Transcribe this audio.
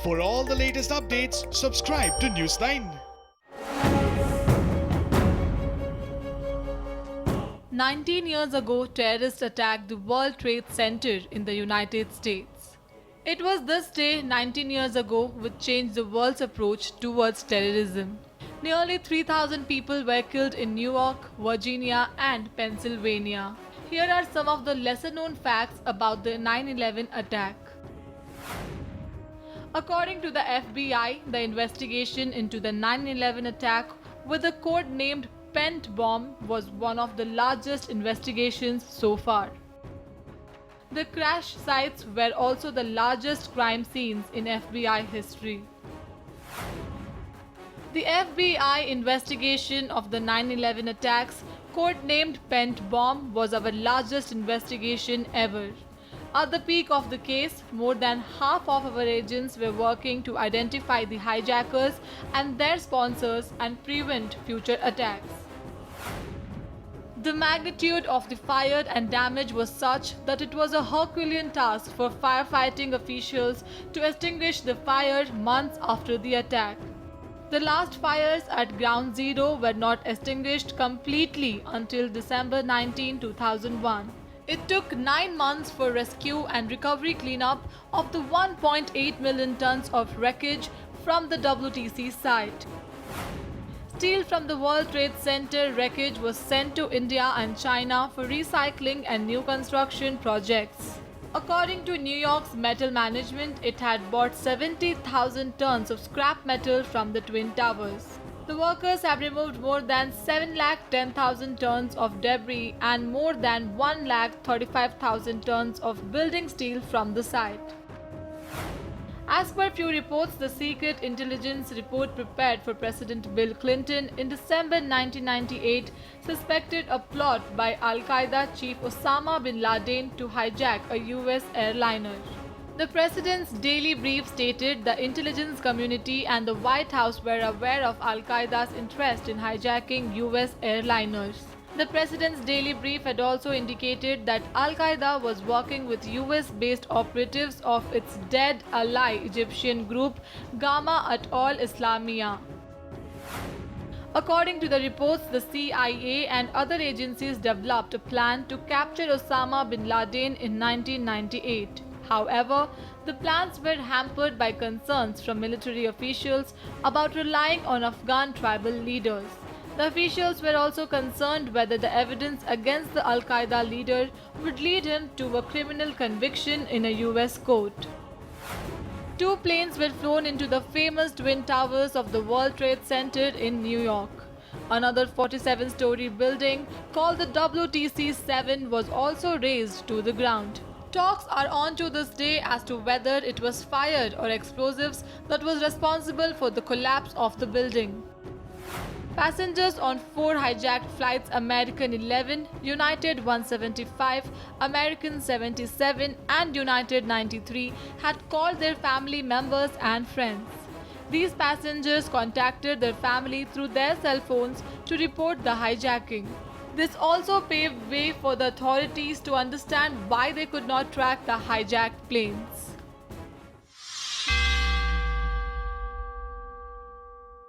For all the latest updates, subscribe to Newsline. 19 years ago, terrorists attacked the World Trade Center in the United States. It was this day 19 years ago which changed the world's approach towards terrorism. Nearly 3,000 people were killed in New York, Virginia, and Pennsylvania. Here are some of the lesser-known facts about the 9/11 attack. According to the FBI, the investigation into the 9/11 attack with the code-named Pent Bomb was one of the largest investigations so far. The crash sites were also the largest crime scenes in FBI history. The FBI investigation of the 9/11 attacks, codenamed Pent Bomb, was our largest investigation ever. At the peak of the case, more than half of our agents were working to identify the hijackers and their sponsors and prevent future attacks. The magnitude of the fire and damage was such that it was a Herculean task for firefighting officials to extinguish the fire months after the attack. The last fires at Ground Zero were not extinguished completely until December 19, 2001. It took 9 months for rescue and recovery cleanup of the 1.8 million tons of wreckage from the WTC site. Steel from the World Trade Center wreckage was sent to India and China for recycling and new construction projects. According to New York's metal management, it had bought 70,000 tons of scrap metal from the Twin Towers. The workers have removed more than 710,000 tons of debris and more than 135,000 tons of building steel from the site. As per few reports, the secret intelligence report prepared for President Bill Clinton in December 1998 suspected a plot by Al-Qaeda chief Osama bin Laden to hijack a US airliner. The president's daily brief stated the intelligence community and the White House were aware of Al-Qaeda's interest in hijacking US airliners. The president's daily brief had also indicated that Al-Qaeda was working with US-based operatives of its dead ally Egyptian group Gamma at al Islamiyah. According to the reports, the CIA and other agencies developed a plan to capture Osama bin Laden in 1998. However, the plans were hampered by concerns from military officials about relying on Afghan tribal leaders. The officials were also concerned whether the evidence against the Al-Qaeda leader would lead him to a criminal conviction in a US court. 2 planes were flown into the famous Twin Towers of the World Trade Center in New York. Another 47-story building called the WTC-7 was also razed to the ground. Talks are on to this day as to whether it was fire or explosives that was responsible for the collapse of the building. Passengers on 4 hijacked flights, American 11, United 175, American 77 and United 93, had called their family members and friends. These passengers contacted their family through their cell phones to report the hijacking. This also paved way for the authorities to understand why they could not track the hijacked planes.